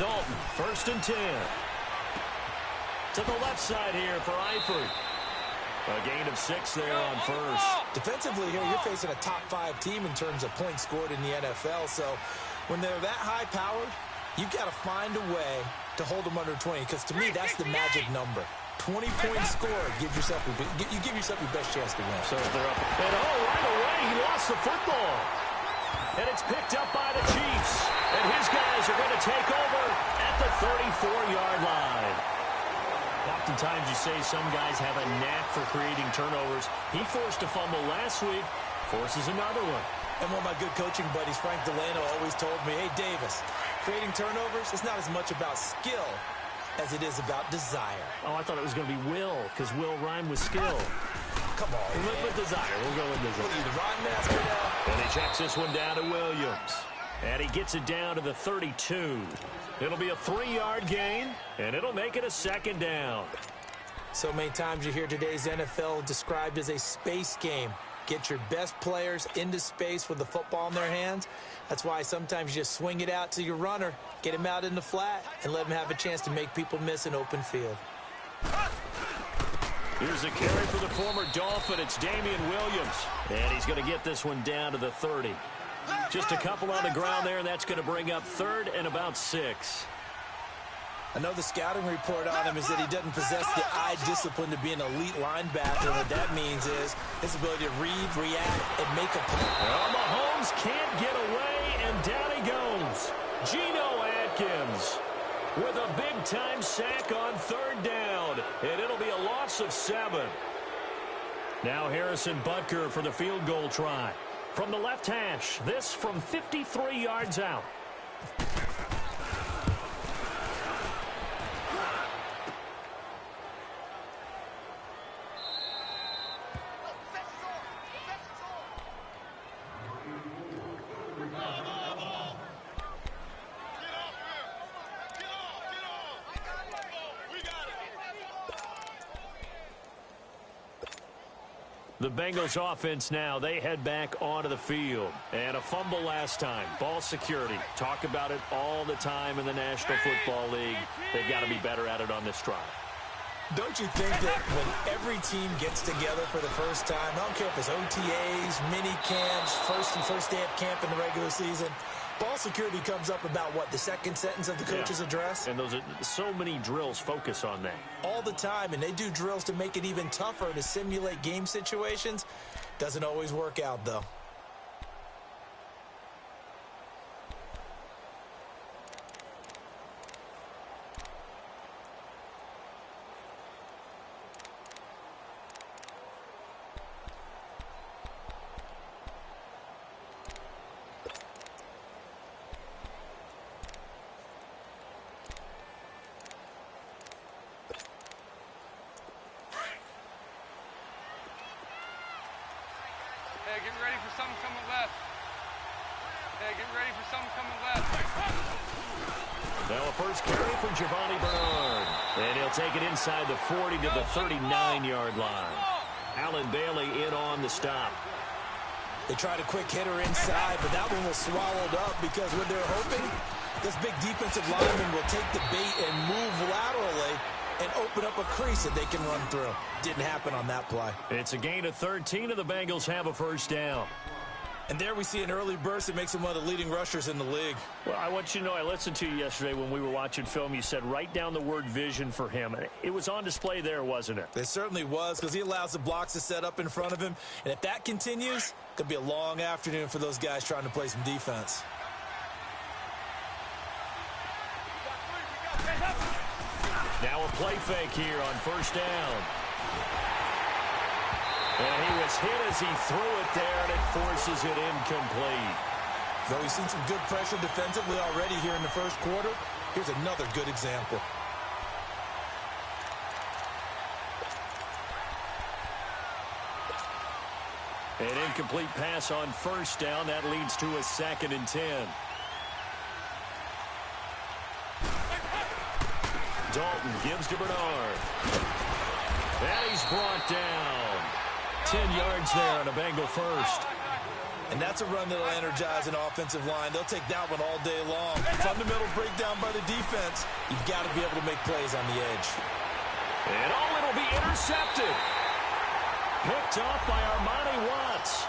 Dalton, 1st and 10. To the left side here for Eifert. A gain of 6 there on first. Defensively here, you're facing a top 5 team in terms of points scored in the NFL. So when they're that high-powered, you've got to find a way to hold them under 20. Because to me, that's the magic number. 20-point score. You give yourself your best chance to win. So they're up. And right away, he lost the football. And it's picked up by the Chiefs. And his guys are going to take over at the 34-yard line. Oftentimes you say some guys have a knack for creating turnovers. He forced a fumble last week, forces another one. And one of my good coaching buddies, Frank Delano, always told me, hey, Davis, creating turnovers is not as much about skill as it is about desire. Oh, I thought it was going to be will, because will rhyme with skill. Come on. With desire. We'll go with desire. What are you, the rhyme master now? And he checks this one down to Williams. And he gets it down to the 32. It'll be a 3-yard gain, and it'll make it a 2nd down. So many times you hear today's NFL described as a space game. Get your best players into space with the football in their hands. That's why sometimes you just swing it out to your runner, get him out in the flat, and let him have a chance to make people miss an open field. Here's a carry for the former Dolphin. It's Damian Williams. And he's going to get this one down to the 30. Just a couple on the ground there, and that's going to bring up 3rd and about 6. I know the scouting report on him is that he doesn't possess the eye discipline to be an elite linebacker. What that means is his ability to read, react, and make a play. Well, Mahomes can't get away, and down he goes. Geno Atkins with a big-time sack on 3rd down, and it'll be a loss of 7. Now Harrison Butker for the field goal try. From the left hash, this from 53 yards out. The Bengals offense now, they head back onto the field. And a fumble last time. Ball security. Talk about it all the time in the National Football League. They've got to be better at it on this drive. Don't you think that when every team gets together for the first time, I don't care if it's OTAs, mini camps, first day of camp in the regular season, ball security comes up about, what, the second sentence of the coach's address? And those are so many drills focus on that. All the time, and they do drills to make it even tougher to simulate game situations. Doesn't always work out, though. Hey, get ready for something coming left. Hey, get ready for something coming left. Now a first carry for Giovanni Bernard. And he'll take it inside the 40 to the 39-yard line. Alan Bailey in on the stop. They tried a quick hitter inside, but that one was swallowed up because what they're hoping, this big defensive lineman will take the bait and move laterally and open up a crease that they can run through. Didn't happen on that play. It's a gain of 13, and the Bengals have a first down. And there we see an early burst that makes him one of the leading rushers in the league. Well, I want you to know, I listened to you yesterday when we were watching film. You said write down the word vision for him. It was on display there, wasn't it? It certainly was, because he allows the blocks to set up in front of him. And if that continues, it'll be a long afternoon for those guys trying to play some defense. Now a play fake here on first down. And he was hit as he threw it there, and it forces it incomplete. Though we've seen some good pressure defensively already here in the first quarter, here's another good example. An incomplete pass on first down. That leads to a 2nd and 10. Dalton gives to Bernard. And he's brought down. 10 yards there on a Bengal first. And that's a run that'll energize an offensive line. They'll take that one all day long. Fundamental breakdown by the defense. You've got to be able to make plays on the edge. And it'll be intercepted. Picked off by Armani Watts.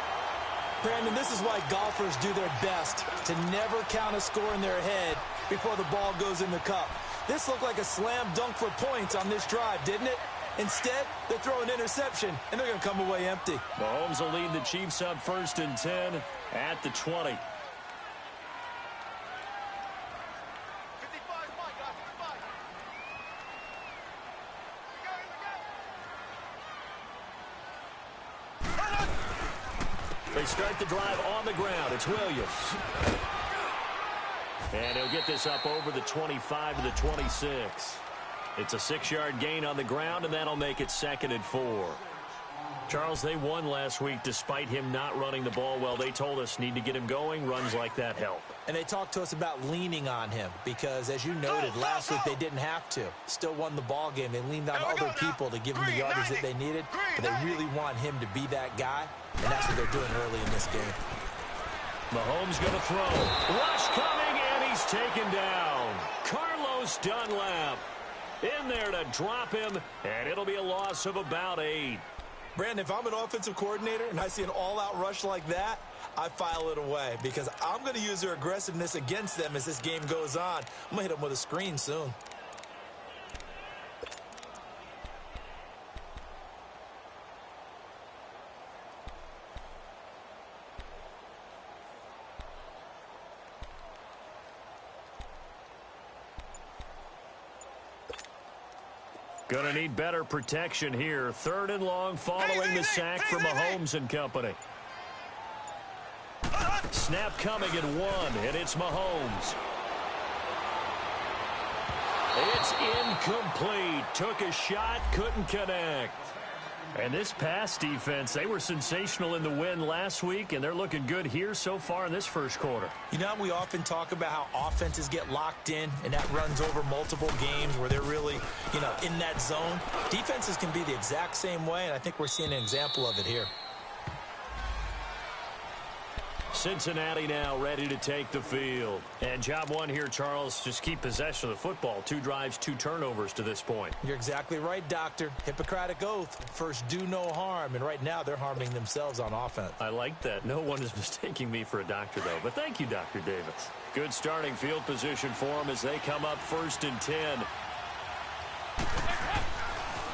Brandon, this is why golfers do their best to never count a score in their head before the ball goes in the cup. This looked like a slam dunk for points on this drive, didn't it? Instead, they throw an interception, and they're going to come away empty. Mahomes will lead the Chiefs up 1st and 10 at the 20. They start the drive on the ground. It's Williams. And he'll get this up over the 25 to the 26. It's a 6-yard gain on the ground, and that'll make it 2nd and 4. Charles, they won last week despite him not running the ball well. They told us need to get him going. Runs like that help. And they talked to us about leaning on him because, as you noted, last week they didn't have to. Still won the ball game. They leaned on other people to give them the yardage that they needed, but they really want him to be that guy, and that's what they're doing early in this game. Mahomes going to throw. Rush coming, and he's taken down. Carlos Dunlap in there to drop him, and it'll be a loss of about 8. Brandon, if I'm an offensive coordinator and I see an all-out rush like that, I file it away because I'm going to use their aggressiveness against them as this game goes on. I'm going to hit them with a screen soon. Going to need better protection here. 3rd and long following the sack from Mahomes and company. Snap coming at 1, and it's Mahomes. It's incomplete. Took a shot, couldn't connect. And this pass defense, they were sensational in the win last week, and they're looking good here so far in this first quarter. You know, we often talk about how offenses get locked in, and that runs over multiple games where they're really, in that zone. Defenses can be the exact same way, and I think we're seeing an example of it here. Cincinnati now ready to take the field. And job one here, Charles, just keep possession of the football. 2 drives, 2 turnovers to this point. You're exactly right, Doctor. Hippocratic oath. First, do no harm. And right now, they're harming themselves on offense. I like that. No one is mistaking me for a doctor, though. But thank you, Dr. Davis. Good starting field position for them as they come up 1st and 10.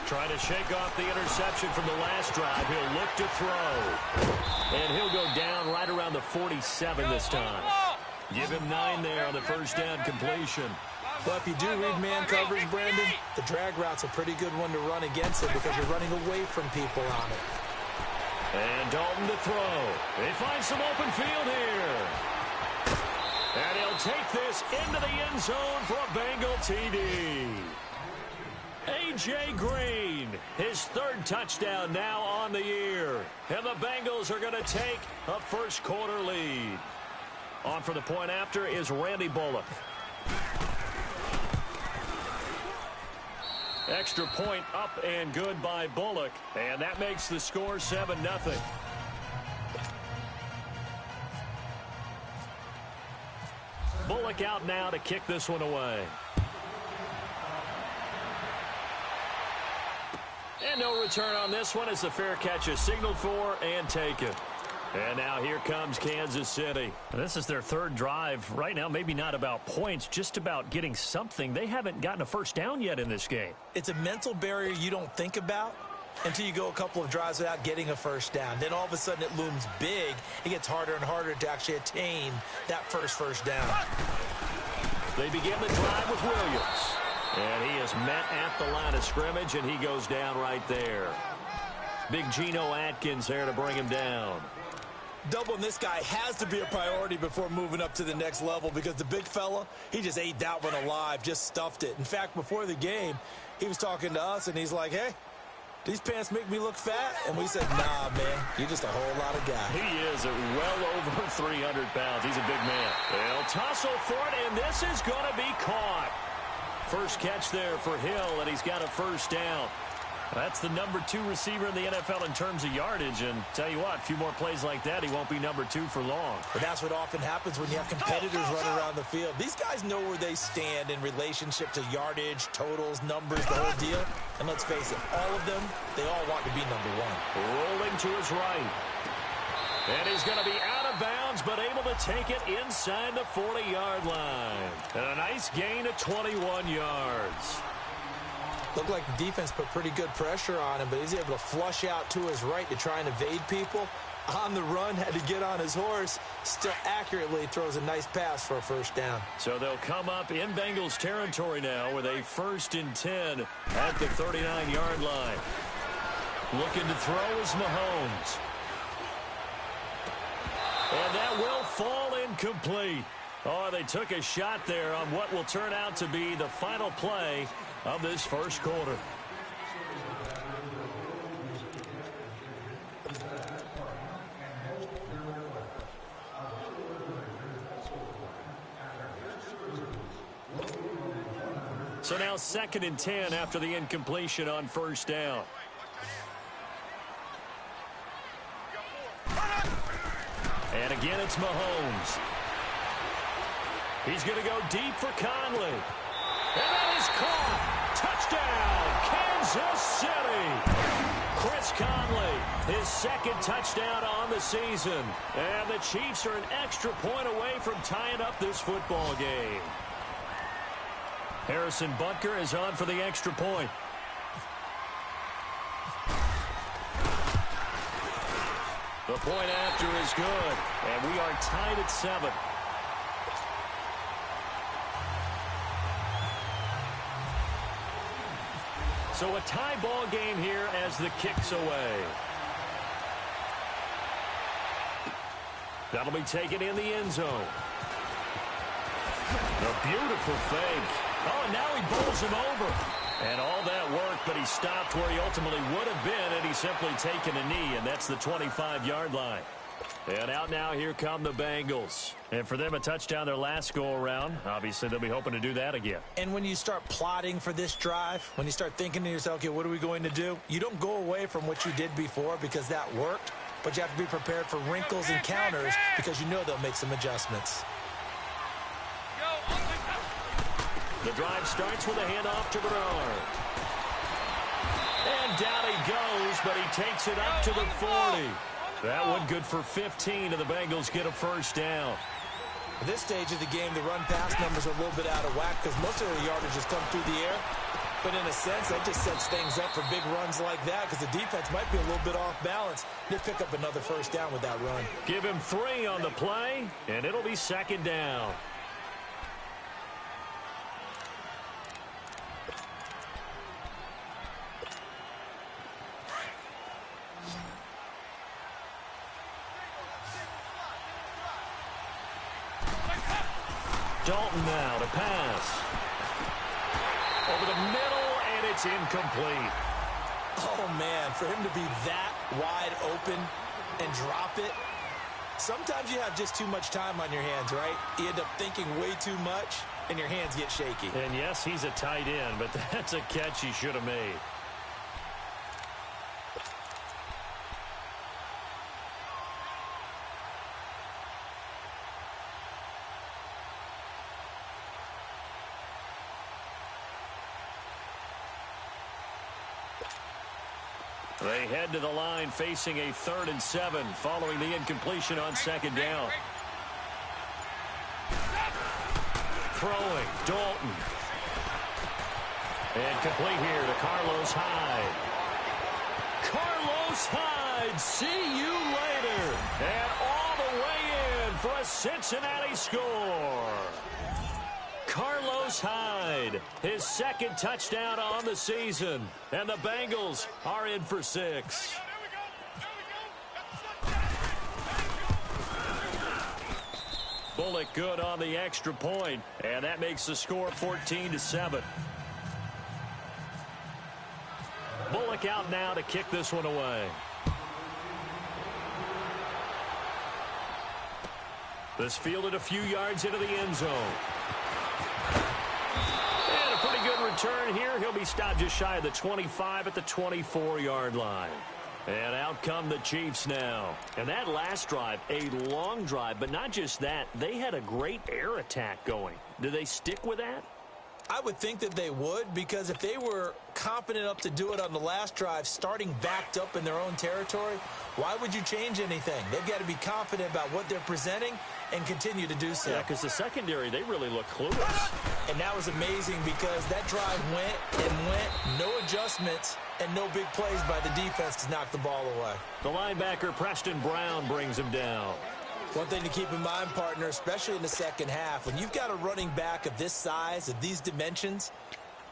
Trying to shake off the interception from the last drive. He'll look to throw. And he'll go down right around the 47 this time. Give him 9 there on the first down completion. Well, if you do read man coverage, Brandon, the drag route's a pretty good one to run against it because you're running away from people on it. And Dalton to throw. They find some open field here. And he'll take this into the end zone for a Bengal TD. A.J. Green, his 3rd touchdown now on the year. And the Bengals are going to take a first quarter lead. On for the point after is Randy Bullock. Extra point up and good by Bullock. And that makes the score 7-0. Bullock out now to kick this one away. And no return on this one as the fair catch is signaled for and taken. And now here comes Kansas City. And this is their 3rd drive. Right now, maybe not about points, just about getting something. They haven't gotten a first down yet in this game. It's a mental barrier you don't think about until you go a couple of drives without getting a first down. Then all of a sudden it looms big. It gets harder and harder to actually attain that first down. They begin the drive with Williams. And he is met at the line of scrimmage, and he goes down right there. Big Geno Atkins there to bring him down. Doubling this guy has to be a priority before moving up to the next level because the big fella, he just ate that one alive, just stuffed it. In fact, before the game, he was talking to us, and he's like, hey, these pants make me look fat? And we said, nah, man, you're just a whole lot of guy. He is well over 300 pounds. He's a big man. They'll tussle for it, and this is going to be caught. First catch there for Hill, and he's got a first down. That's the number 2 receiver in the NFL in terms of yardage. And tell you what, a few more plays like that, he won't be number 2 for long. But that's what often happens when you have competitors running around the field. These guys know where they stand in relationship to yardage, totals, numbers, the whole deal. And let's face it, all of them, they all want to be number 1. Rolling to his right. And he's going to be out of bounds, but able to take it inside the 40-yard line. And a nice gain of 21 yards. Looked like the defense put pretty good pressure on him, but he's able to flush out to his right to try and evade people. On the run, had to get on his horse. Still accurately throws a nice pass for a first down. So they'll come up in Bengals territory now with a 1st and 10 at the 39-yard line. Looking to throw is Mahomes. And that will fall incomplete. Oh, they took a shot there on what will turn out to be the final play of this first quarter. So now 2nd and 10 after the incompletion on first down. And again, it's Mahomes. He's going to go deep for Conley. And that is caught. Touchdown, Kansas City. Chris Conley, his 2nd touchdown on the season. And the Chiefs are an extra point away from tying up this football game. Harrison Butker is on for the extra point. The point after is good, and we are tied at 7. So a tie ball game here as the kick's away. That'll be taken in the end zone. A beautiful fake. Oh, and now he bowls him over. And all that work, but he stopped where he ultimately would have been, and he's simply taken a knee, and that's the 25-yard line. And out now, here come the Bengals. And for them, a touchdown their last go-around. Obviously, they'll be hoping to do that again. And when you start plotting for this drive, when you start thinking to yourself, okay, what are we going to do? You don't go away from what you did before because that worked, but you have to be prepared for wrinkles and counters because you know they'll make some adjustments. The drive starts with a handoff to Bernard. And down he goes, but he takes it up to the 40. That one good for 15, and the Bengals get a first down. At this stage of the game, the run-pass numbers are a little bit out of whack because most of the yardage has come through the air. But in a sense, that just sets things up for big runs like that because the defense might be a little bit off balance. They'll pick up another first down with that run. Give him 3 on the play, and it'll be 2nd down. Dalton now to pass. Over the middle, and it's incomplete. Oh, man, for him to be that wide open and drop it. Sometimes you have just too much time on your hands, right? You end up thinking way too much, and your hands get shaky. And yes, he's a tight end, but that's a catch he should have made. They head to the line facing a 3rd and 7 following the incompletion on 2nd down. Throwing, Dalton. And complete here to Carlos Hyde. Carlos Hyde, see you later. And all the way in for a Cincinnati score. Carlos Hyde, his 2nd touchdown on the season. And the Bengals are in for 6. Bullock good on the extra point, and that makes the score 14-7. Bullock out now to kick this one away. This fielded a few yards into the end zone. And a pretty good return here. He'll be stopped just shy of the 25 at the 24-yard line. And out come the Chiefs now. And that last drive, a long drive, but not just that. They had a great air attack going. Do they stick with that? I would think that they would, because if they were confident enough to do it on the last drive, starting backed up in their own territory, why would you change anything? They've got to be confident about what they're presenting and continue to do so. Yeah, because the secondary, they really look clueless. And that was amazing because that drive went and went, no adjustments, and no big plays by the defense to knock the ball away. The linebacker, Preston Brown, brings him down. One thing to keep in mind, partner, especially in the second half, when you've got a running back of this size, of these dimensions,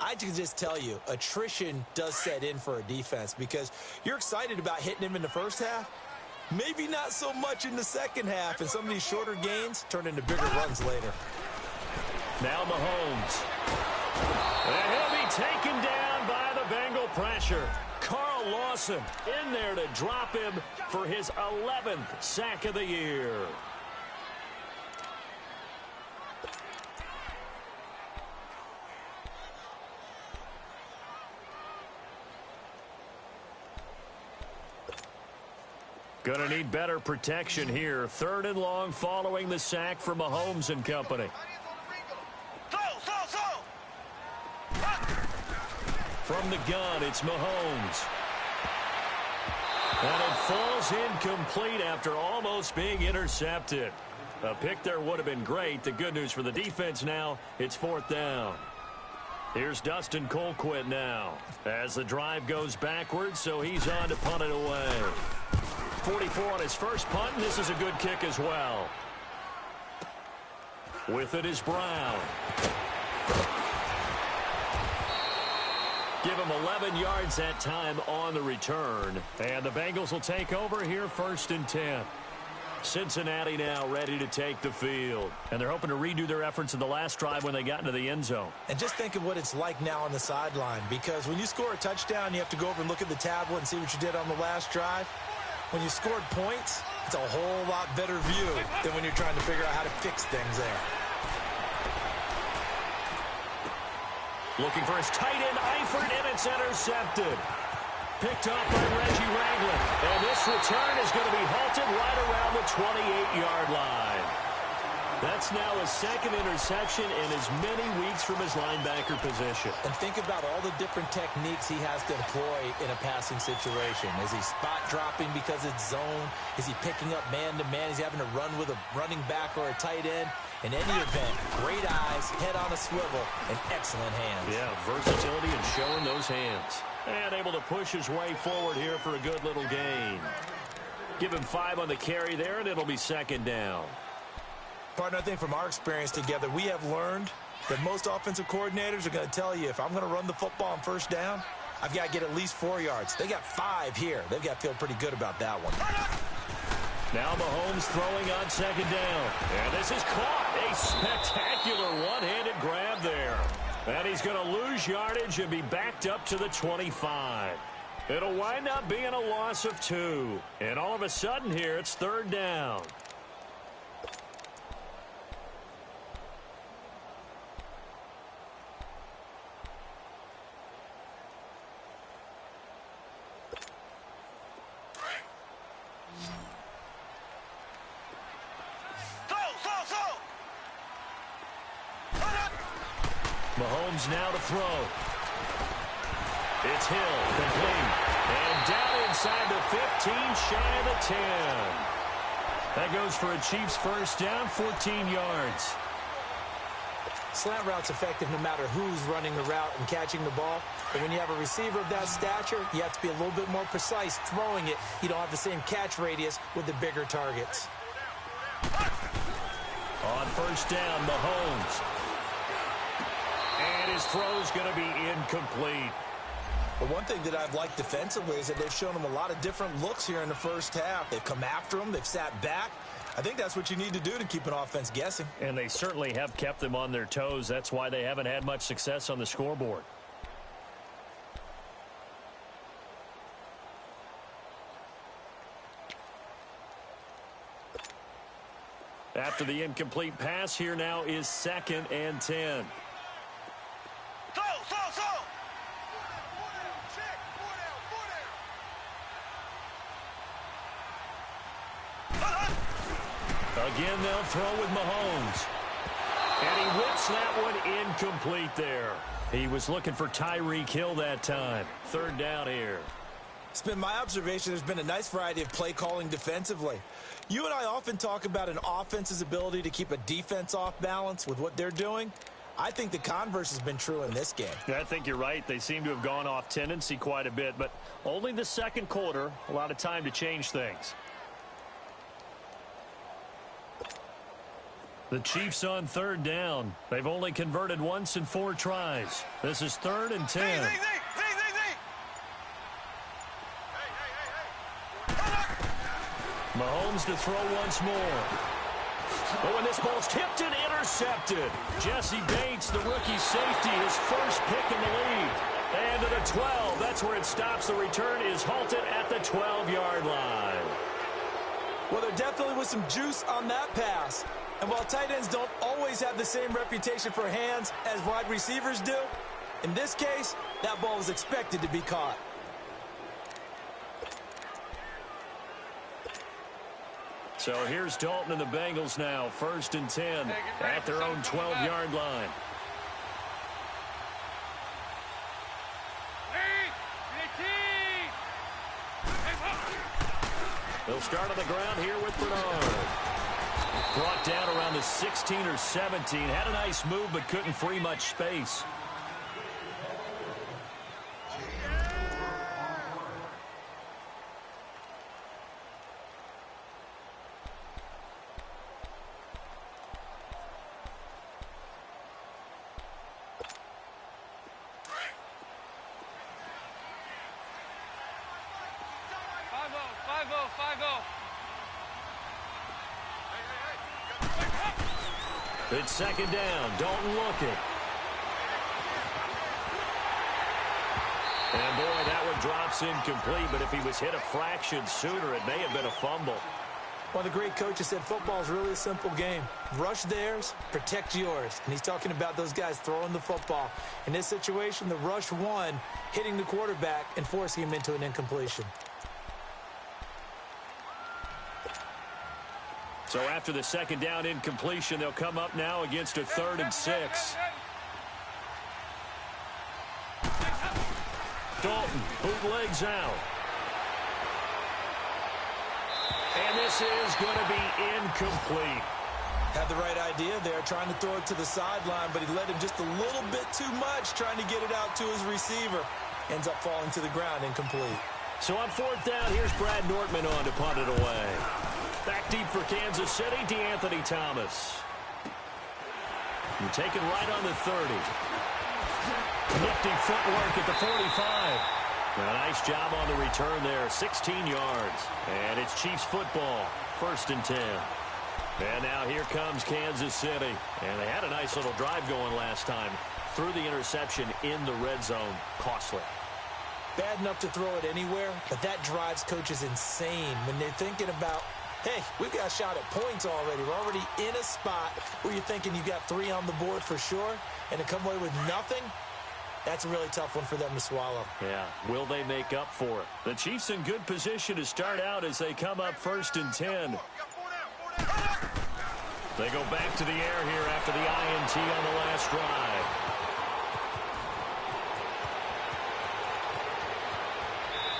I can just tell you, attrition does set in for a defense because you're excited about hitting him in the first half, maybe not so much in the second half, and some of these shorter gains turn into bigger runs later. Now Mahomes. And he'll be taken down by the Bengal pressure. Carl Lawson in there to drop him for his 11th sack of the year. Gonna need better protection here. 3rd and long following the sack from Mahomes and company. From the gun, it's Mahomes. And it falls incomplete after almost being intercepted. A pick there would have been great. The good news for the defense now, it's 4th down. Here's Dustin Colquitt now as the drive goes backwards, so he's on to punt it away. 44 on his first punt, and this is a good kick as well. With it is Brown. Give him 11 yards that time on the return. And the Bengals will take over here 1st and 10. Cincinnati now ready to take the field. And they're hoping to redo their efforts in the last drive when they got into the end zone. And just think of what it's like now on the sideline, because when you score a touchdown, you have to go over and look at the tablet and see what you did on the last drive. When you scored points, it's a whole lot better view than when you're trying to figure out how to fix things there. Looking for his tight end, Eifert, and it's intercepted. Picked up by Reggie Ragland. And this return is going to be halted right around the 28-yard line. That's now his 2nd interception in as many weeks from his linebacker position. And think about all the different techniques he has to employ in a passing situation. Is he spot dropping because it's zone? Is he picking up man-to-man? Is he having to run with a running back or a tight end? In any event, great eyes, head on a swivel, and excellent hands. Yeah, versatility and showing those hands. And able to push his way forward here for a good little gain. Give him 5 on the carry there, and it'll be 2nd down. Partner, I think from our experience together, we have learned that most offensive coordinators are going to tell you, if I'm going to run the football on 1st down, I've got to get at least 4 yards. They got 5 here. They've got to feel pretty good about that one. Now Mahomes throwing on 2nd down. And this is caught. A spectacular one-handed grab there. And he's going to lose yardage and be backed up to the 25. It'll wind up being a loss of 2. And all of a sudden here, it's 3rd down. Mahomes now to throw. It's Hill, complete. And down inside the 15, shy of the 10. That goes for a Chiefs 1st down, 14 yards. Slant route's effective no matter who's running the route and catching the ball. But when you have a receiver of that stature, you have to be a little bit more precise throwing it. You don't have the same catch radius with the bigger targets. On 1st down, Mahomes. And his throw's going to be incomplete. But one thing that I've liked defensively is that they've shown him a lot of different looks here in the first half. They've come after him. They've sat back. I think that's what you need to do to keep an offense guessing. And they certainly have kept them on their toes. That's why they haven't had much success on the scoreboard. After the incomplete pass, here now is 2nd and 10. So. Again, they'll throw with Mahomes. And he whips that one incomplete there. He was looking for Tyreek Hill that time. Third down here. It's been my observation there's been a nice variety of play calling defensively. You and I often talk about an offense's ability to keep a defense off balance with what they're doing. I think the converse has been true in this game. Yeah, I think you're right. They seem to have gone off tendency quite a bit, but only the second quarter, a lot of time to change things. The Chiefs on third down. They've only converted once in 4 tries. This is 3rd and 10. Mahomes to throw once more. Oh, and this ball's tipped and intercepted. Jesse Bates, the rookie safety, his first pick in the league. And to the 12. That's where it stops. The return is halted at the 12-yard line. Well, there definitely was some juice on that pass. And while tight ends don't always have the same reputation for hands as wide receivers do, in this case, that ball was expected to be caught. So here's Dalton and the Bengals now, 1st and 10 at their own 12-yard line. They'll start on the ground here with Bernard. Brought down around the 16 or 17. Had a nice move, but couldn't free much space. It's 2nd down. Dalton looking. And boy, that one drops incomplete, but if he was hit a fraction sooner, it may have been a fumble. One of the great coaches said football is really a simple game. Rush theirs, protect yours. And he's talking about those guys throwing the football. In this situation, the rush won, hitting the quarterback and forcing him into an incompletion. So after the 2nd down incompletion, they'll come up now against a 3rd and 6. Dalton bootlegs out. And this is going to be incomplete. Had the right idea there, trying to throw it to the sideline, but he led him just a little bit too much, trying to get it out to his receiver. Ends up falling to the ground, incomplete. So on 4th down, here's Brad Nortman on to punt it away. Back deep for Kansas City, DeAnthony Thomas. And taken right on the 30. Nifty footwork at the 45. A nice job on the return there, 16 yards. And it's Chiefs football, 1st and 10. And now here comes Kansas City. And they had a nice little drive going last time. Threw the interception in the red zone. Costly. Bad enough to throw it anywhere, but that drives coaches insane when they're thinking about, hey, we've got a shot at points already. We're already in a spot where you're thinking you got 3 on the board for sure, and to come away with nothing, that's a really tough one for them to swallow. Yeah, will they make up for it? The Chiefs in good position to start out as they come up 1st and 10. They go back to the air here after the INT on the last drive.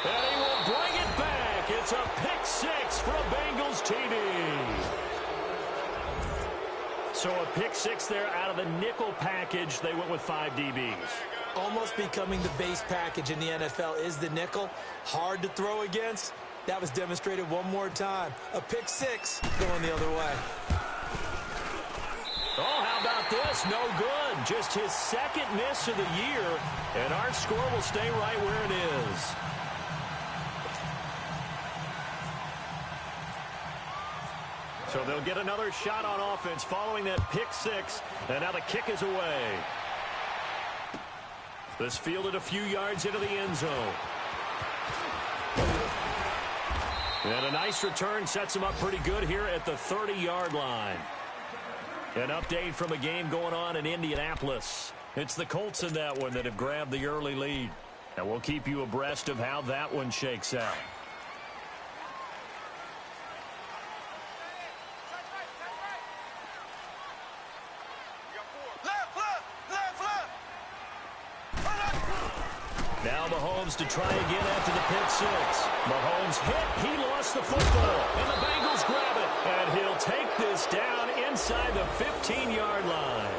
And he will bring it back. It's a pick 6 for a Bengals TD. So a pick 6 there out of the nickel package. They went with 5 DBs. Almost becoming the base package in the NFL is the nickel. Hard to throw against. That was demonstrated one more time. A pick 6 going the other way. Oh, how about this? No good. Just his 2nd miss of the year. And our score will stay right where it is. So they'll get another shot on offense following that pick 6. And now the kick is away. This fielded a few yards into the end zone. And a nice return sets him up pretty good here at the 30-yard line. An update from a game going on in Indianapolis. It's the Colts in that one that have grabbed the early lead. And we'll keep you abreast of how that one shakes out. Now Mahomes to try again after the pick six. Mahomes hit. He lost the football. And the Bengals grab it. And he'll take this down inside the 15-yard line.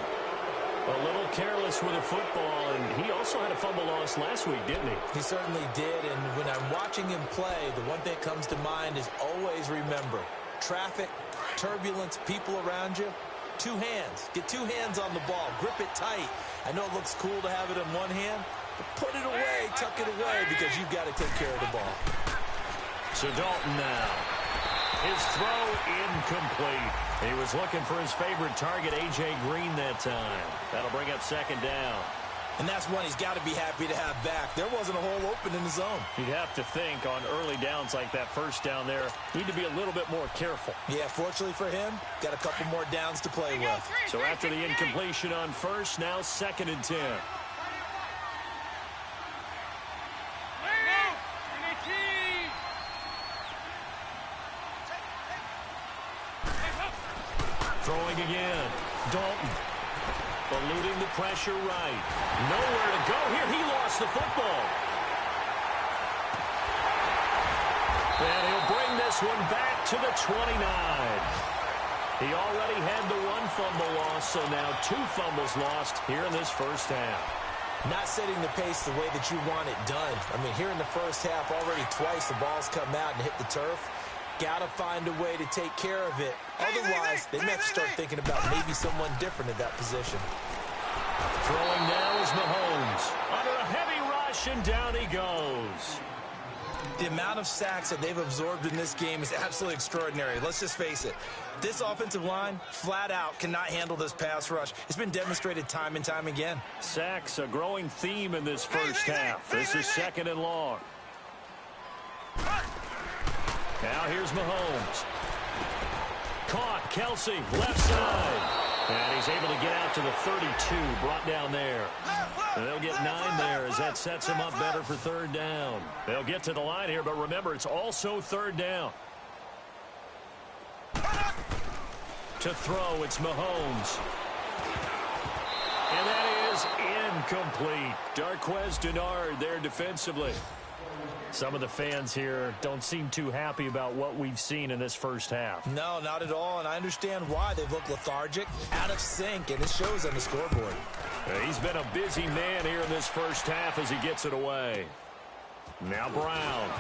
A little careless with the football, and he also had a fumble loss last week, didn't he? He certainly did, and when I'm watching him play, the one thing that comes to mind is always remember, traffic, turbulence, people around you, two hands. Get two hands on the ball. Grip it tight. I know it looks cool to have it in one hand, but put it away, tuck it away, because you've got to take care of the ball. So Dalton now. His throw incomplete. He was looking for his favorite target, A.J. Green, that time. That'll bring up second down. And that's one he's got to be happy to have back. There wasn't a hole open in the zone. You'd have to think on early downs like that first down there, need to be a little bit more careful. Yeah, fortunately for him, got a couple more downs to play with. So after the incompletion on first, now 2nd and 10. Throwing again. Dalton. Eluding the pressure right. Nowhere to go here. He lost the football. And he'll bring this one back to the 29. He already had the one fumble loss, so now 2 fumbles lost here in this first half. Not setting the pace the way that you want it done. I mean, here in the first half, already twice the ball's come out and hit the turf. Got to find a way to take care of it. Otherwise, they may have to start thinking about maybe someone different at that position. Throwing now is Mahomes. Under a heavy rush, and down he goes. The amount of sacks that they've absorbed in this game is absolutely extraordinary. Let's just face it. This offensive line, flat out, cannot handle this pass rush. It's been demonstrated time and time again. Sacks, a growing theme in this first half. This is 2nd and long. Now here's Mahomes. Caught. Kelsey, left side. And he's able to get out to the 32, brought down there. And they'll get 9 there as that sets him up better for 3rd down. They'll get to the line here, but remember, it's also 3rd down. To throw, it's Mahomes. And that is incomplete. Darquez Denard there defensively. Some of the fans here don't seem too happy about what we've seen in this first half. No, not at all, and I understand why. They've looked lethargic, out of sync, and it shows on the scoreboard. He's been a busy man here in this first half as he gets it away. Now Brown.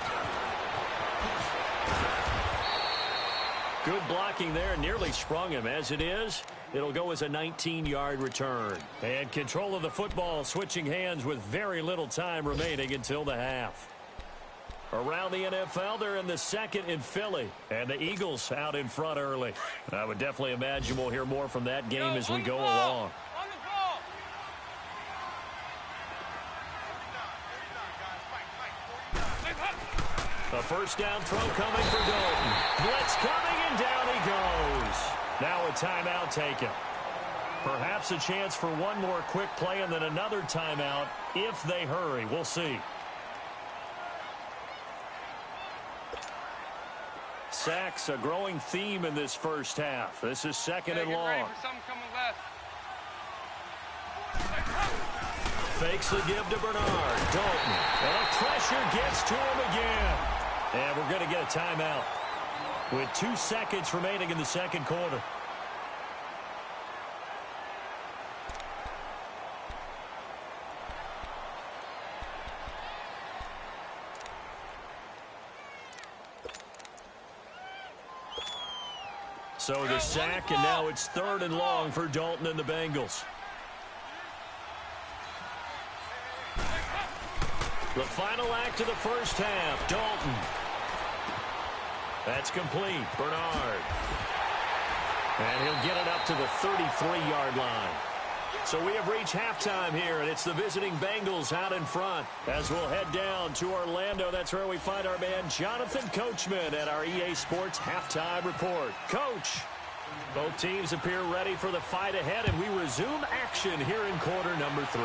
Good blocking there, nearly sprung him. As it is, it'll go as a 19-yard return. And control of the football, switching hands with very little time remaining until the half. Around the NFL, they're in the 2nd in Philly. And the Eagles out in front early. I would definitely imagine we'll hear more from that game as we go along. A first down throw coming for Dalton. Blitz coming, and down he goes. Now a timeout taken. Perhaps a chance for one more quick play and then another timeout if they hurry. We'll see. Sacks, a growing theme in this first half. This is 2nd and long. Fakes the give to Bernard. Dalton. And pressure gets to him again. And we're going to get a timeout with 2 seconds remaining in the 2nd quarter. So the sack, and now it's 3rd and long for Dalton and the Bengals. The final act of the first half, Dalton. That's complete. Bernard. And he'll get it up to the 33-yard line. So we have reached halftime here, and it's the visiting Bengals out in front. As we'll head down to Orlando, that's where we find our man Jonathan Coachman at our EA Sports Halftime Report. Coach, both teams appear ready for the fight ahead, and we resume action here in quarter number 3.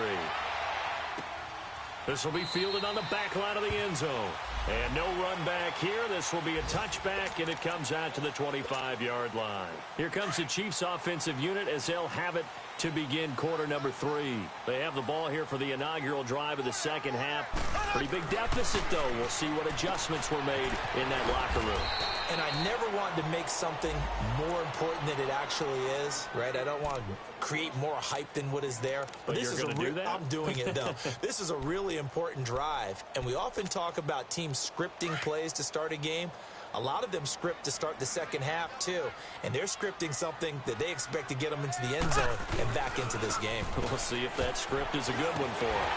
This will be fielded on the back line of the end zone. And no run back here. This will be a touchback, and it comes out to the 25-yard line. Here comes the Chiefs offensive unit as they'll have it to begin quarter number 3. They have the ball here for the inaugural drive of the second half. Pretty big deficit, though. We'll see what adjustments were made in that locker room. And I never wanted to make something more important than it actually is, right? I don't want to create more hype than what is there. But this you're going to do that? I'm doing it, though. This is a really important drive. And we often talk about teams scripting plays to start a game. A lot of them script to start the second half, too. And they're scripting something that they expect to get them into the end zone and back into this game. We'll see if that script is a good one for him.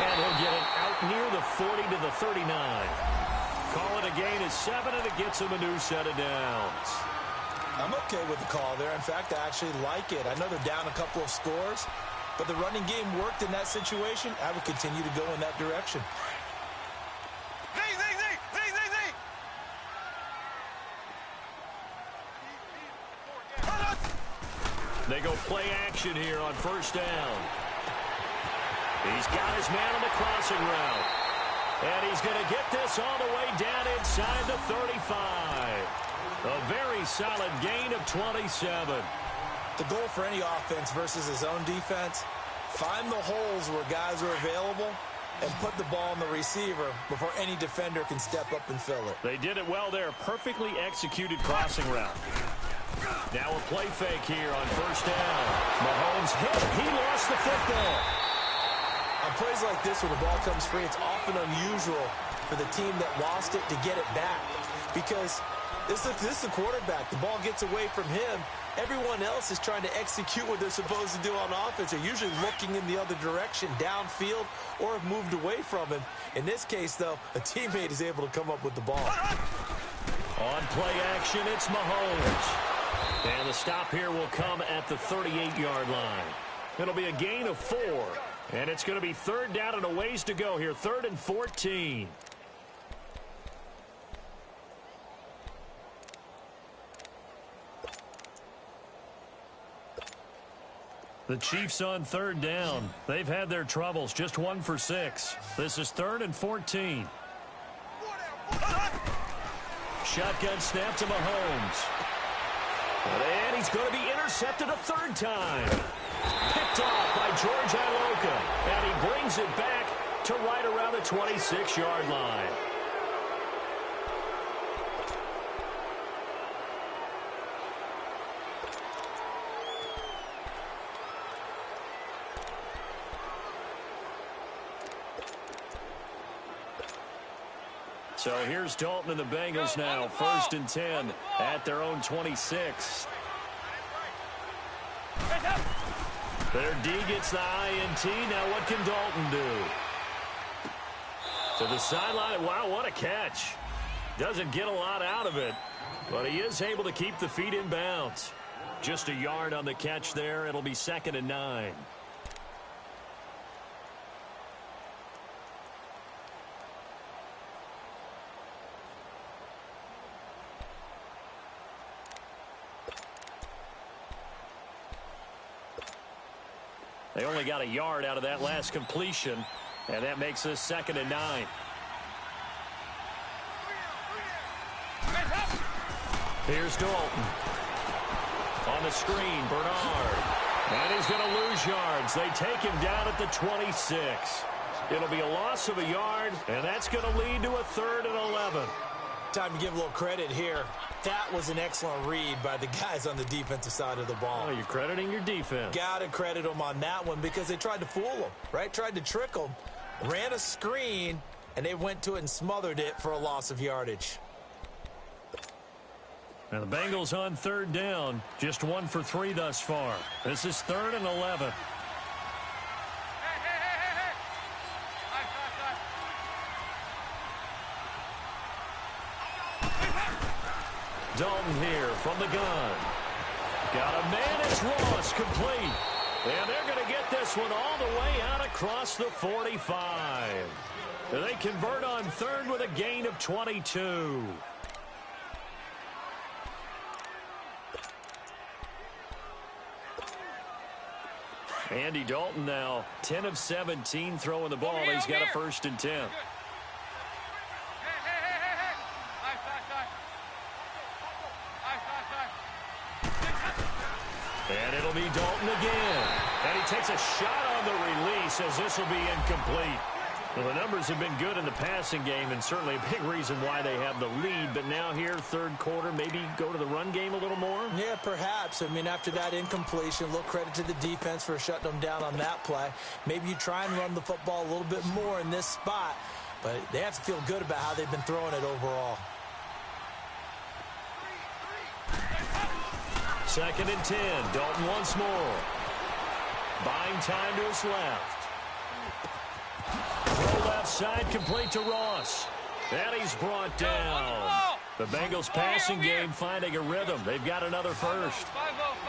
And he'll get it out near the 40 to the 39. Call it a gain of 7, and it gets him a new set of downs. I'm okay with the call there. In fact, I actually like it. I know they're down a couple of scores, but the running game worked in that situation. I would continue to go in that direction. They go play action here on first down. He's got his man on the crossing route. And he's going to get this all the way down inside the 35. A very solid gain of 27. The goal for any offense versus his own defense, find the holes where guys are available and put the ball on the receiver before any defender can step up and fill it. They did it well there. Perfectly executed crossing route. Now a play fake here on first down. Mahomes hit. He lost the football. On plays like this, when the ball comes free, it's often unusual for the team that lost it to get it back. Because this is the quarterback. The ball gets away from him. Everyone else is trying to execute what they're supposed to do on offense. They're usually looking in the other direction, downfield, or have moved away from him. In this case, though, a teammate is able to come up with the ball. On play action, it's Mahomes. And the stop here will come at the 38-yard line. It'll be a gain of 4. And it's going to be third down and a ways to go here. 3rd and 14. The Chiefs on 3rd down. They've had their troubles. Just 1 for 6. This is 3rd and 14. Shotgun snap to Mahomes. And he's going to be intercepted a 3rd time. Picked off by George Iloka. And he brings it back to right around the 26-yard line. So here's Dalton and the Bengals now. 1st and 10 at their own 26. Their D gets the INT. Now what can Dalton do? To the sideline. Wow, what a catch. Doesn't get a lot out of it, but he is able to keep the feet in bounds. Just a yard on the catch there. It'll be 2nd and 9. They only got a yard out of that last completion, and that makes this 2nd and 9. Here's Dalton. On the screen, Bernard. And he's going to lose yards. They take him down at the 26. It'll be a loss of a yard, and that's going to lead to a 3rd and 11. Time to give a little credit here. That was an excellent read by the guys on the defensive side of the ball. Oh, you're crediting your defense. Got to credit them on that one because they tried to fool them, right? Tried to trick them. Ran a screen, and they went to it and smothered it for a loss of yardage. Now the Bengals on 3rd down. Just 1 for 3 thus far. This is 3rd and 11. Dalton here from the gun. Got a man. It's Ross, complete. And they're going to get this one all the way out across the 45. They convert on 3rd with a gain of 22. Andy Dalton now 10 of 17 throwing the ball. He's got a 1st and 10. And it'll be Dalton again. And he takes a shot on the release as this will be incomplete. Well, the numbers have been good in the passing game and certainly a big reason why they have the lead. But now here, third quarter, maybe go to the run game a little more? Yeah, perhaps. I mean, after that incompletion, a little credit to the defense for shutting them down on that play. Maybe you try and run the football a little bit more in this spot. But they have to feel good about how they've been throwing it overall. 2nd and 10. Dalton once more. Buying time to his left. Throw left side, complete to Ross. And he's brought down. The Bengals passing game finding a rhythm. They've got another first.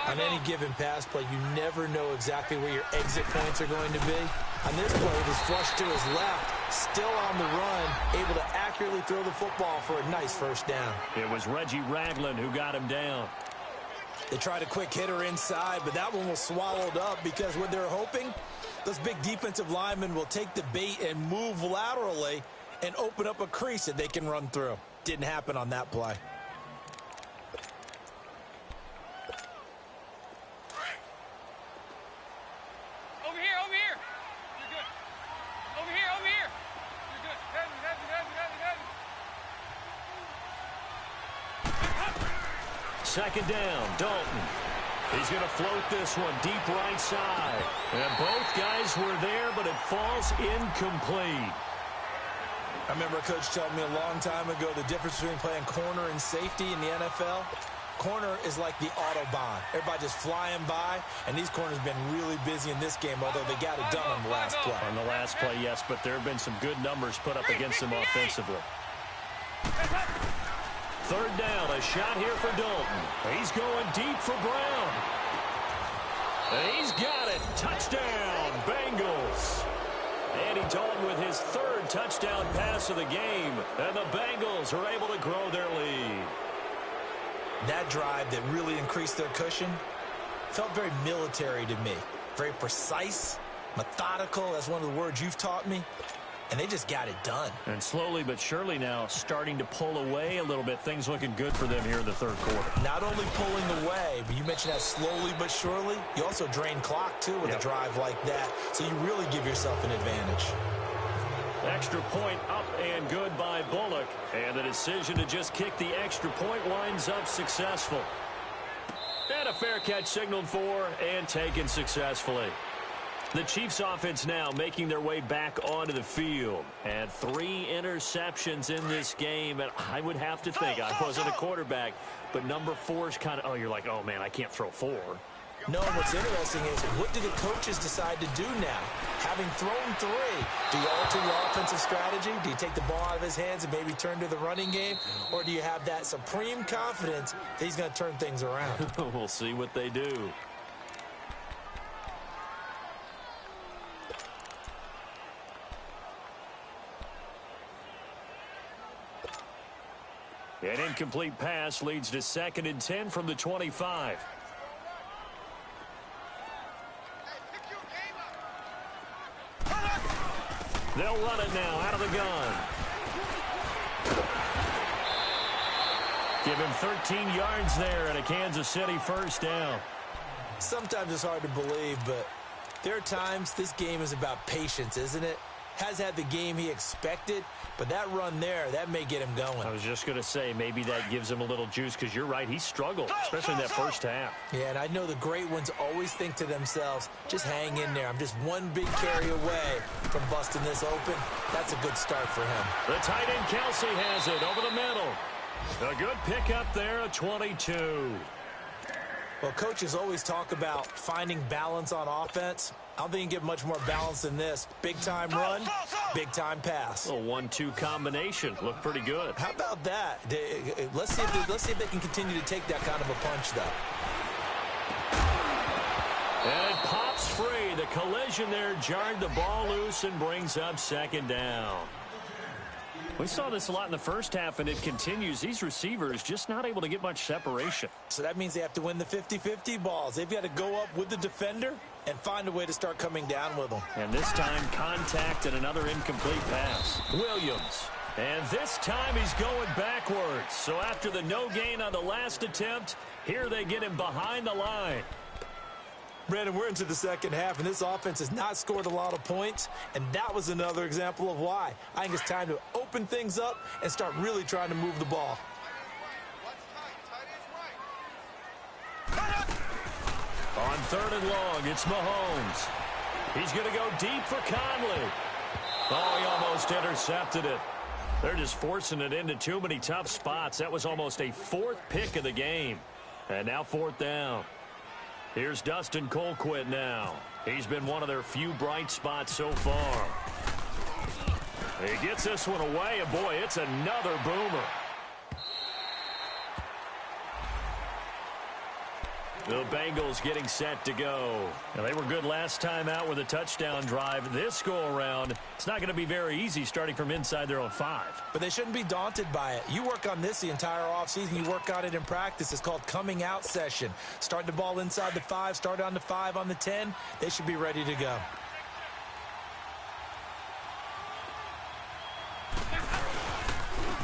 On any given pass play, you never know exactly where your exit points are going to be. On this play, it was flushed to his left, still on the run, able to accurately throw the football for a nice first down. It was Reggie Ragland who got him down. They tried a quick hitter inside, but that one was swallowed up because what they're hoping, those big defensive linemen will take the bait and move laterally and open up a crease that they can run through. Didn't happen on that play. Over here, over here. You're good. Over here, over here. You're good. Heavy, heavy, heavy, heavy, heavy. 2nd down, Dalton. He's going to float this one deep right side. And both guys were there, but it falls incomplete. I remember a coach telling me a long time ago the difference between playing corner and safety in the NFL. Corner is like the Autobahn. Everybody just flying by, and these corners have been really busy in this game, although they got it done on the last play. On the last play, yes, but there have been some good numbers put up against them offensively. 3rd down, a shot here for Dalton. He's going deep for Brown. And he's got it. Touchdown, Bengals. Andy Dalton with his 3rd touchdown pass of the game. And the Bengals are able to grow their lead. That drive that really increased their cushion felt very military to me. Very precise, methodical. That's one of the words you've taught me. And they just got it done. And slowly but surely now starting to pull away a little bit. Things looking good for them here in the 3rd quarter. Not only pulling away, but you mentioned that slowly but surely. You also drain clock, too, with a drive like that. So you really give yourself an advantage. Extra point up and good by Bullock. And the decision to just kick the extra point winds up successful. And a fair catch signaled for and taken successfully. The Chiefs offense now making their way back onto the field. And 3 interceptions in this game. And I would have to think, I wasn't a quarterback, but number 4 is kind of, oh, you're like, oh, man, I can't throw 4. No, what's interesting is, what do the coaches decide to do now? Having thrown 3, do you alter your offensive strategy? Do you take the ball out of his hands and maybe turn to the running game? Or do you have that supreme confidence that he's going to turn things around? We'll see what they do. An incomplete pass leads to 2nd and 10 from the 25. They'll run it now out of the gun. Give him 13 yards there and a Kansas City first down. Sometimes it's hard to believe, but there are times this game is about patience, isn't it? Has had the game he expected, but that run there, that may get him going. I was just going to say, maybe that gives him a little juice, because you're right, he struggled, especially in that first half. Yeah, and I know the great ones always think to themselves, just hang in there. I'm just one big carry away from busting this open. That's a good start for him. The tight end Kelsey has it over the middle. A good pickup there, a 22. Well, coaches always talk about finding balance on offense. I don't think you can get much more balance than this. Big-time run, big-time pass. A 1-2 combination. Looked pretty good. How about that? Let's see if they can continue to take that kind of a punch, though. And it pops free. The collision there jarred the ball loose and brings up 2nd down. We saw this a lot in the first half, and it continues. These receivers just not able to get much separation. So that means they have to win the 50-50 balls. They've got to go up with the defender and find a way to start coming down with them. And this time, contact and another incomplete pass. Williams. And this time he's going backwards. So after the no gain on the last attempt, here they get him behind the line. Brandon, we're into the second half, and this offense has not scored a lot of points, and that was another example of why. I think it's time to open things up and start really trying to move the ball. On 3rd and long, it's Mahomes. He's going to go deep for Conley. Oh, he almost intercepted it. They're just forcing it into too many tough spots. That was almost a 4th pick of the game. And now 4th down. Here's Dustin Colquitt now. He's been one of their few bright spots so far. He gets this one away, and boy, it's another boomer. The Bengals getting set to go. Now, they were good last time out with a touchdown drive. This go-around, it's not going to be very easy starting from inside their own 5. But they shouldn't be daunted by it. You work on this the entire offseason. You work on it in practice. It's called coming out session. Start the ball inside the 5, start on the 5, on the 10. They should be ready to go.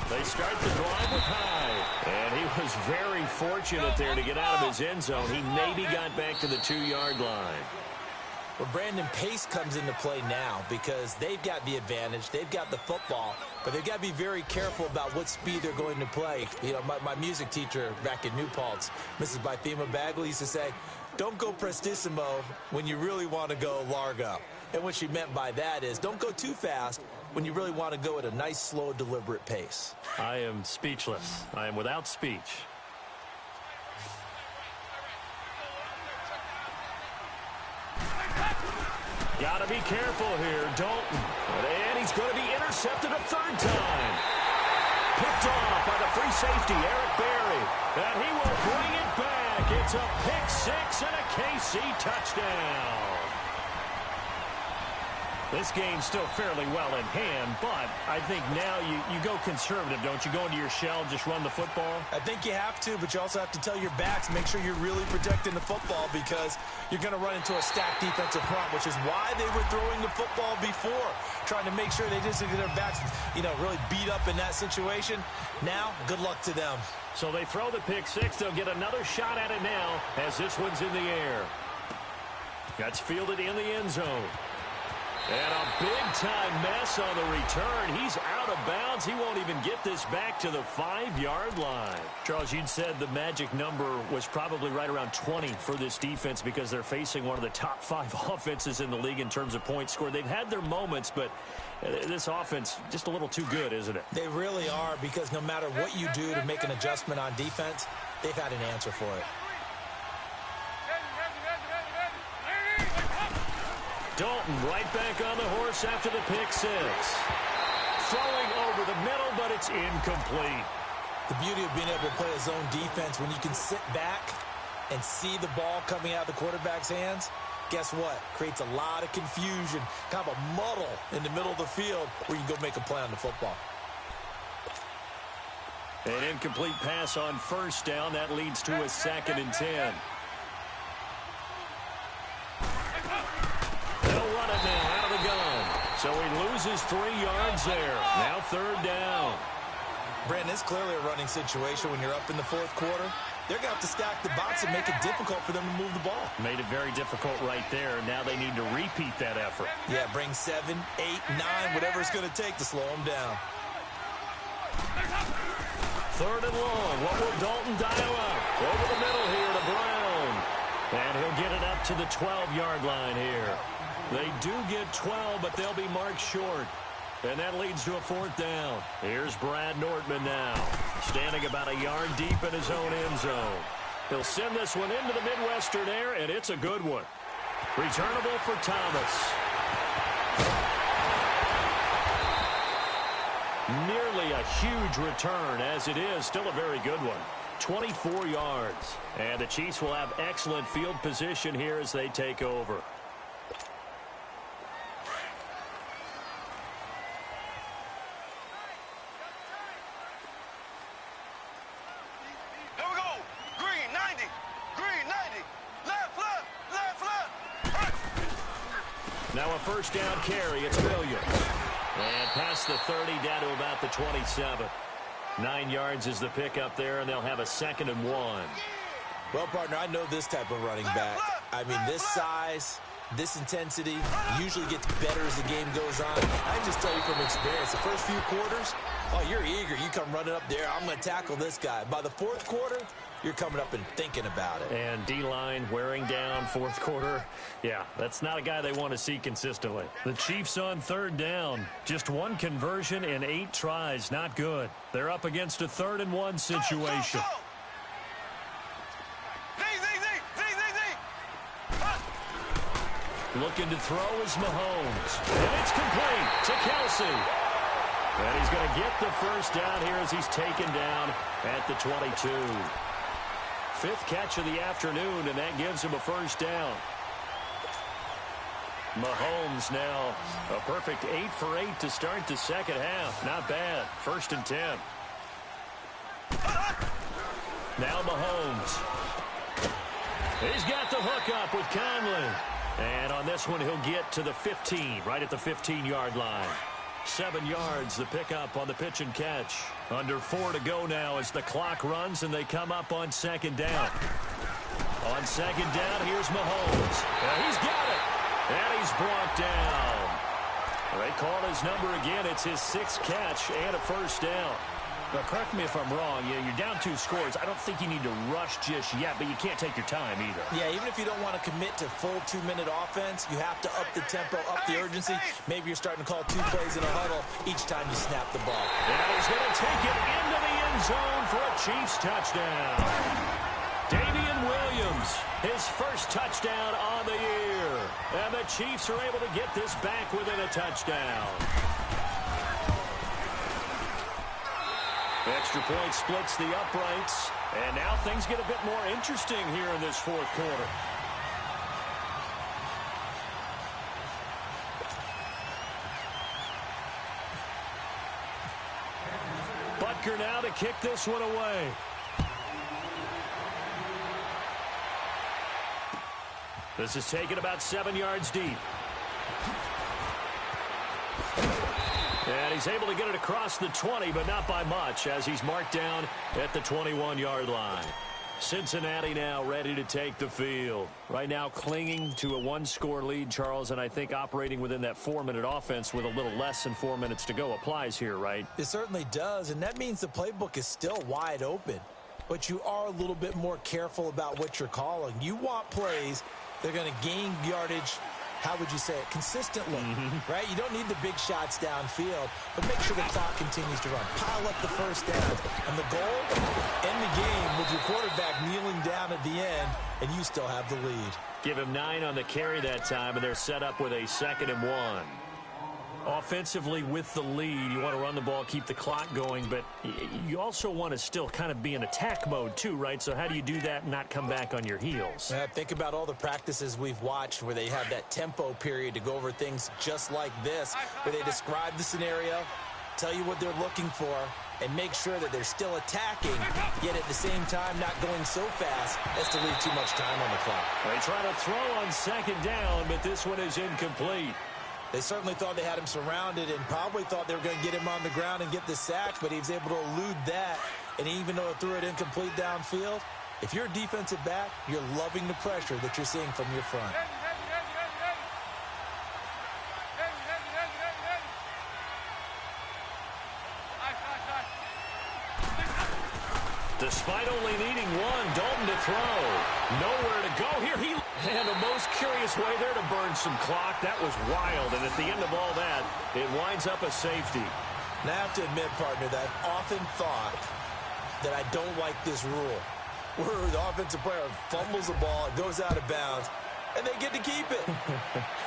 They start the drive with Hyde. And he was very fortunate there to get out of his end zone. He maybe got back to the 2-yard line. Well, Brandon, pace comes into play now because they've got the advantage. They've got the football, but they've got to be very careful about what speed they're going to play. You know, my music teacher back in New Paltz, Mrs. Bythema Bagley, used to say, don't go prestissimo when you really want to go largo. And what she meant by that is don't go too fast when you really want to go at a nice, slow, deliberate pace. I am speechless. I am without speech. Got to be careful here, Dalton. And he's going to be intercepted a 3rd time. Picked off by the free safety, Eric Berry. And he will bring it back. It's a pick-6 and a KC touchdown. This game's still fairly well in hand, but I think now you go conservative, don't you? Go into your shell, just run the football? I think you have to, but you also have to tell your backs, make sure you're really protecting the football because you're going to run into a stacked defensive front, which is why they were throwing the football before, trying to make sure they just get their backs, really beat up in that situation. Now, good luck to them. So they throw the pick-6. They'll get another shot at it now as this one's in the air. That's fielded in the end zone. And a big-time mess on the return. He's out of bounds. He won't even get this back to the 5-yard line. Charles, you'd said the magic number was probably right around 20 for this defense because they're facing one of the top 5 offenses in the league in terms of points scored. They've had their moments, but this offense just a little too good, isn't it? They really are because no matter what you do to make an adjustment on defense, they've had an answer for it. Dalton right back on the horse after the pick-6. Throwing over the middle, but it's incomplete. The beauty of being able to play a zone defense, when you can sit back and see the ball coming out of the quarterback's hands, guess what? Creates a lot of confusion, kind of a muddle in the middle of the field where you can go make a play on the football. An incomplete pass on 1st down. That leads to a 2nd and 10. So he loses 3 yards there. Now 3rd down. Brandon, it's clearly a running situation when you're up in the 4th quarter. They're going to have to stack the box and make it difficult for them to move the ball. Made it very difficult right there. Now they need to repeat that effort. Yeah, bring 7, 8, 9, whatever it's going to take to slow them down. 3rd and long. What will Dalton dial up? Over the middle here to Brown. And he'll get it up to the 12-yard line here. They do get 12, but they'll be marked short. And that leads to a 4th down. Here's Brad Nortman now, standing about a yard deep in his own end zone. He'll send this one into the Midwestern air, and it's a good one. Returnable for Thomas. Nearly a huge return, as it is still a very good one. 24 yards. And the Chiefs will have excellent field position here as they take over. Now a 1st down carry. It's Williams. And past the 30 down to about the 27. 9 yards is the pickup there, and they'll have a 2nd and 1. Well, partner, I know this type of running back. I mean, this size, this intensity usually gets better as the game goes on. I can just tell you from experience, the first few quarters, oh, you're eager. You come running up there, I'm going to tackle this guy. By the fourth quarter, you're coming up and thinking about it. And D-line wearing down fourth quarter. Yeah, that's not a guy they want to see consistently. The Chiefs on third down. Just one conversion in 8 tries. Not good. They're up against a 3rd-and-1 situation. Looking to throw is Mahomes. And it's complete to Kelsey. And he's going to get the first down here as he's taken down at the 22. 5th catch of the afternoon, and that gives him a first down. Mahomes now a perfect 8 for 8 to start the second half. Not bad. 1st and 10. Now Mahomes. He's got the hook up with Conley. And on this one, he'll get to the 15, right at the 15-yard line. 7 yards, the pickup on the pitch and catch. Under 4 to go now as the clock runs and they come up on 2nd down. On 2nd down, here's Mahomes. He's got it. And he's brought down. They call his number again. It's his 6th catch and a first down. Now, correct me if I'm wrong. You're down 2 scores. I don't think you need to rush just yet, but you can't take your time either. Yeah, even if you don't want to commit to full 2-minute offense, you have to up the tempo, up the urgency. Maybe you're starting to call 2 plays in a huddle each time you snap the ball. And he's going to take it into the end zone for a Chiefs touchdown. Damian Williams, his first touchdown on the year. And the Chiefs are able to get this back within a touchdown. Extra point splits the uprights, and now things get a bit more interesting here in this 4th quarter. Butker now to kick this one away. This is taken about 7 yards deep. And he's able to get it across the 20, but not by much, as he's marked down at the 21-yard line. Cincinnati now ready to take the field. Right now clinging to a 1-score lead, Charles, and I think operating within that 4-minute offense with a little less than 4 minutes to go applies here, right? It certainly does, and that means the playbook is still wide open. But you are a little bit more careful about what you're calling. You want plays that are going to gain yardage, how would you say it, consistently, right? You don't need the big shots downfield, but make sure the clock continues to run. Pile up the first down. And the goal, end the game with your quarterback kneeling down at the end, and you still have the lead. Give him 9 on the carry that time, and they're set up with a 2nd and 1. Offensively with the lead, you want to run the ball, keep the clock going, but you also want to still kind of be in attack mode too, right? So how do you do that and not come back on your heels? Think about all the practices we've watched where they have that tempo period to go over things just like this, where they describe the scenario, tell you what they're looking for, and make sure that they're still attacking, yet at the same time not going so fast as to leave too much time on the clock. They try to throw on 2nd down, but this one is incomplete. They certainly thought they had him surrounded and probably thought they were going to get him on the ground and get the sack, but he was able to elude that. And even though it threw it incomplete downfield, if you're a defensive back, you're loving the pressure that you're seeing from your front. Despite only needing 1, Dalton to throw. Nowhere to go here. And the most curious way there to burn some clock. That was wild. And at the end of all that, it winds up a safety. Now I have to admit, partner, that I've often thought that I don't like this rule, where the offensive player fumbles the ball, it goes out of bounds, and they get to keep it.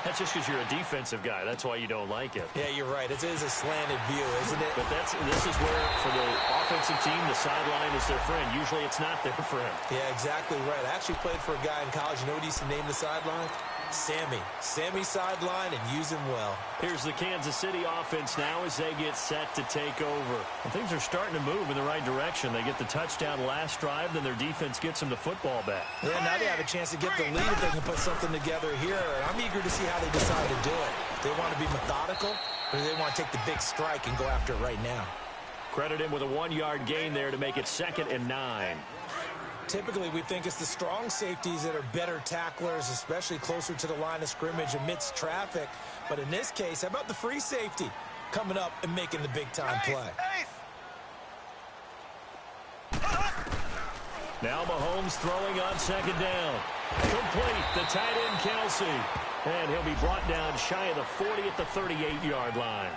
That's just because you're a defensive guy. That's why you don't like it. Yeah, you're right. It is a slanted view, isn't it? But this is where, for the offensive team, the sideline is their friend. Usually it's not their friend. Yeah, exactly right. I actually played for a guy in college. You know what he used to name the sideline? Sammy. Sammy sideline, and use him well. Here's the Kansas City offense now as they get set to take over. And things are starting to move in the right direction. They get the touchdown last drive, then their defense gets them the football back. Yeah, now they have a chance to get the lead if they can put something together here. And I'm eager to see how they decide to do it. They want to be methodical, or they want to take the big strike and go after it right now. Credit him with a 1-yard gain there to make it 2nd and 9. Typically, we think it's the strong safeties that are better tacklers, especially closer to the line of scrimmage amidst traffic. But in this case, how about the free safety coming up and making the big-time play? Now Mahomes throwing on second down. Complete, the tight end Kelsey. And he'll be brought down shy of the 40 at the 38-yard line.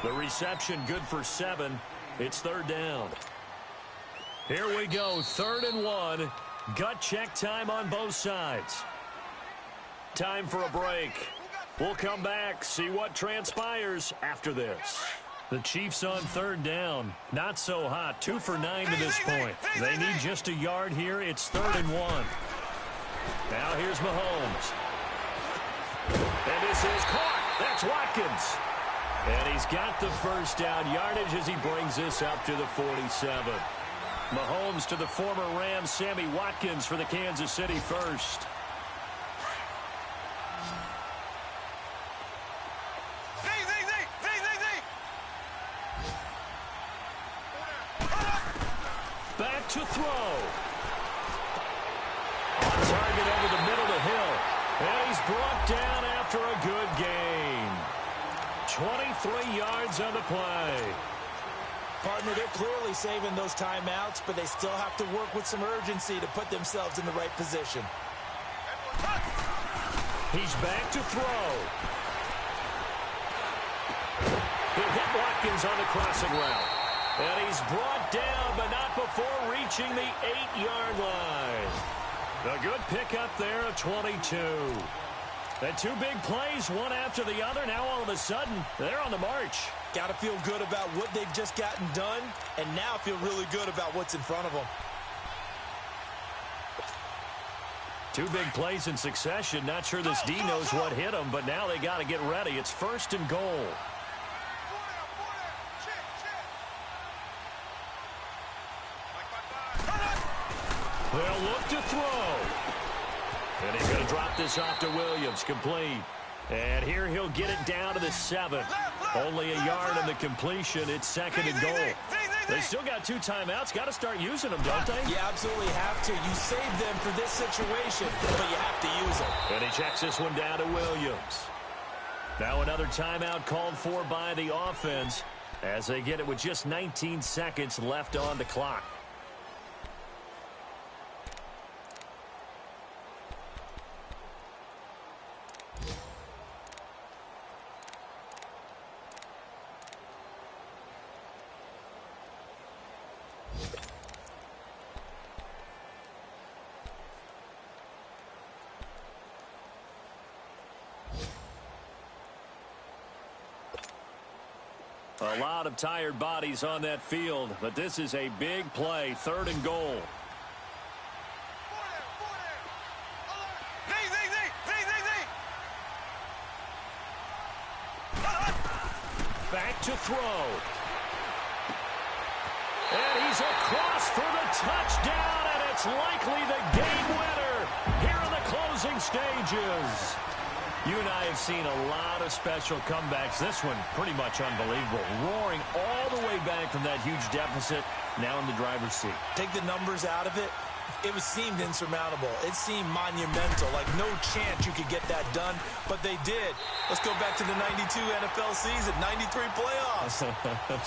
The reception good for 7. It's third down. Here we go, 3rd and 1. Gut check time on both sides. Time for a break. We'll come back, see what transpires after this. The Chiefs on 3rd down. Not so hot. 2 for 9 to this point. They need just a yard here. It's 3rd and 1. Now here's Mahomes. And this is caught. That's Watkins. And he's got the first down yardage as he brings this up to the 47. Mahomes to the former Rams, Sammy Watkins for the Kansas City first. Back to throw. On target over the middle to Hill. And he's brought down after a good gain. 23 yards on the play. Partner, they're clearly saving those timeouts, but they still have to work with some urgency to put themselves in the right position. He's back to throw. He'll hit Watkins on the crossing route. And he's brought down, but not before reaching the 8-yard line. A good pickup there of 22. And 2 big plays, one after the other. Now all of a sudden, they're on the march. Got to feel good about what they've just gotten done, and now feel really good about what's in front of them. 2 big plays in succession. Not sure this D knows what hit him, but now they got to get ready. It's 1st and goal. They'll look to throw. And he's going to drop this off to Williams. Complete. And here he'll get it down to the 7. Only a yard on the completion. It's 2nd and goal. They still got 2 timeouts. Got to start using them, don't they? You absolutely have to. You save them for this situation, but you have to use them. And he checks this one down to Williams. Now another timeout called for by the offense as they get it with just 19 seconds left on the clock. A lot of tired bodies on that field, but this is a big play, 3rd and goal. Back to throw. And he's across for the touchdown, and it's likely the game winner here in the closing stages. You and I have seen a lot of special comebacks. This one pretty much unbelievable. Roaring all the way back from that huge deficit, now in the driver's seat. Take the numbers out of it. It seemed insurmountable. It seemed monumental, like no chance you could get that done, but they did. Let's go back to the 92 NFL season, 93 playoffs.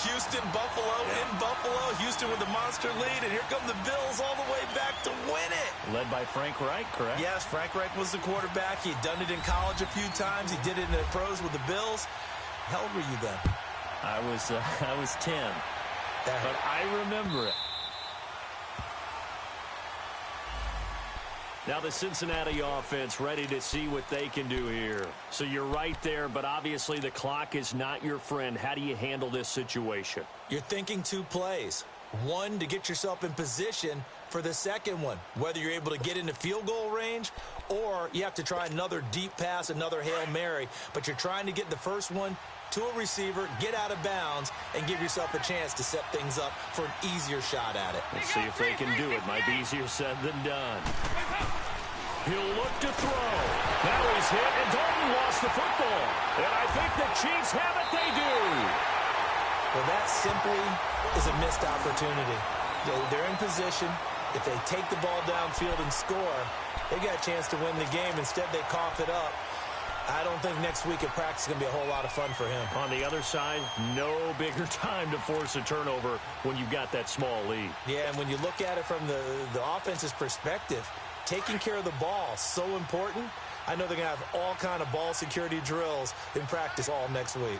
Houston, Buffalo, in Buffalo. Houston with a monster lead, and here come the Bills all the way back to win it. Led by Frank Reich, correct? Yes, Frank Reich was the quarterback. He'd done it in college a few times. He did it in the pros with the Bills. How old were you then? I was 10, but I remember it. Now the Cincinnati offense ready to see what they can do here. So you're right there, but obviously the clock is not your friend. How do you handle this situation? You're thinking 2 plays. One, to get yourself in position for the second one, whether you're able to get into field goal range or you have to try another deep pass, another Hail Mary. But you're trying to get the first one to a receiver, get out of bounds, and give yourself a chance to set things up for an easier shot at it. Let's see if they can do it. Might be easier said than done. He'll look to throw. Now he's hit, and Dalton lost the football. And I think the Chiefs have it. They do. Well, that simply is a missed opportunity. They're in position. If they take the ball downfield and score, they got a chance to win the game. Instead, they cough it up. I don't think next week at practice is going to be a whole lot of fun for him. On the other side, no bigger time to force a turnover when you've got that small lead. Yeah, and when you look at it from the offense's perspective, taking care of the ball, so important. I know they're going to have all kind of ball security drills in practice all next week.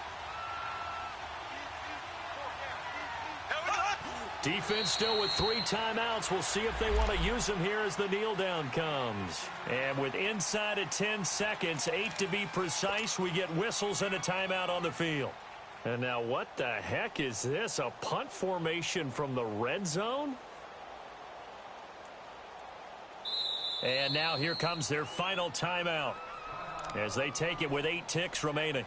Defense still with 3 timeouts. We'll see if they want to use them here as the kneel down comes. And with inside of 10 seconds, 8 to be precise, we get whistles and a timeout on the field. And now what the heck is this? A punt formation from the red zone? And now here comes their final timeout as they take it with 8 ticks remaining.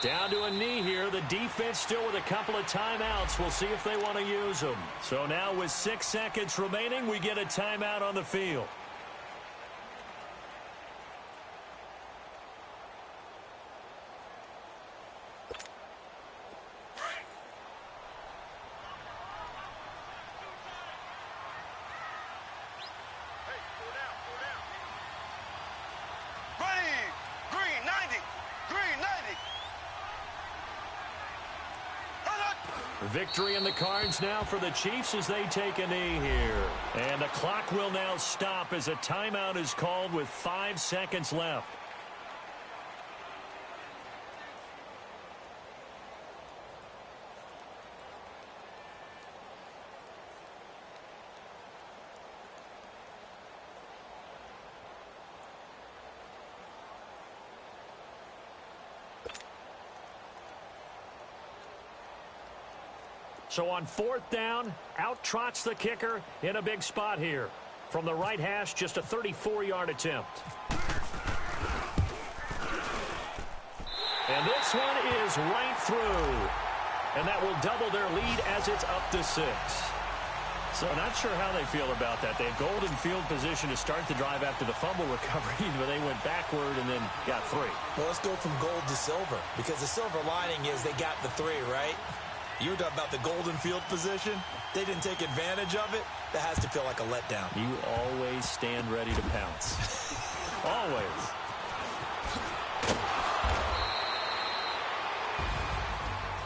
Down to a knee here. The defense still with a couple of timeouts. We'll see if they want to use them. So now with 6 seconds remaining, we get a timeout on the field. Victory in the cards now for the Chiefs as they take a knee here. And the clock will now stop as a timeout is called with 5 seconds left. So on 4th down, out trots the kicker in a big spot here. From the right hash, just a 34-yard attempt. And this one is right through. And that will double their lead as it's up to 6. So not sure how they feel about that. They had golden field position to start the drive after the fumble recovery, but they went backward and then got 3. Well, let's go from gold to silver, because the silver lining is they got the 3, right? You were talking about the golden field position. They didn't take advantage of it. That has to feel like a letdown. You always stand ready to pounce. Always.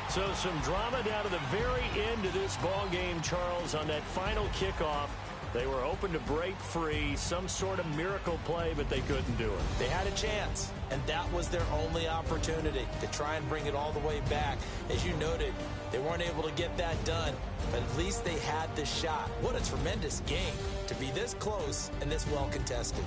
So some drama down to the very end of this ball game, Charles, on that final kickoff. They were hoping to break free, some sort of miracle play, but they couldn't do it. They had a chance, and that was their only opportunity to try and bring it all the way back. As you noted, they weren't able to get that done, but at least they had the shot. What a tremendous game to be this close and this well contested.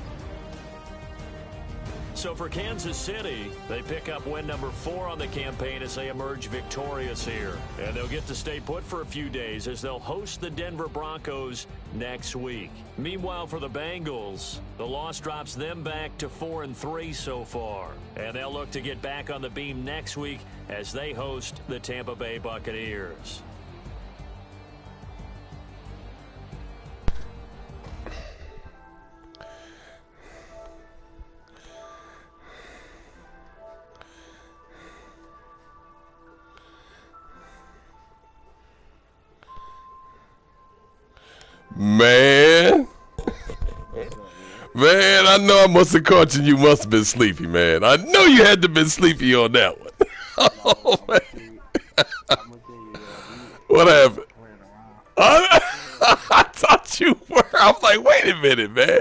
So for Kansas City, they pick up win number 4 on the campaign as they emerge victorious here. And they'll get to stay put for a few days as they'll host the Denver Broncos next week. Meanwhile, for the Bengals, the loss drops them back to 4-3 so far. And they'll look to get back on the beam next week as they host the Tampa Bay Buccaneers. Man, I know I must have caught you. You must have been sleepy, man. I know you had to have been sleepy on that one. Oh, man. What happened? I thought you were. I'm like, wait a minute, man.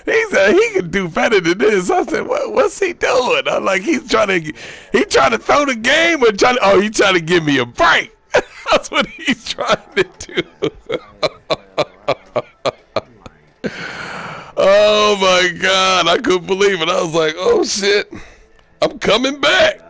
He said he could do better than this. I said, what's he doing? I'm like, he's trying to throw the game or he's trying to give me a break. That's what he's trying to do. Oh my God, I couldn't believe it. I was like, oh shit, I'm coming back.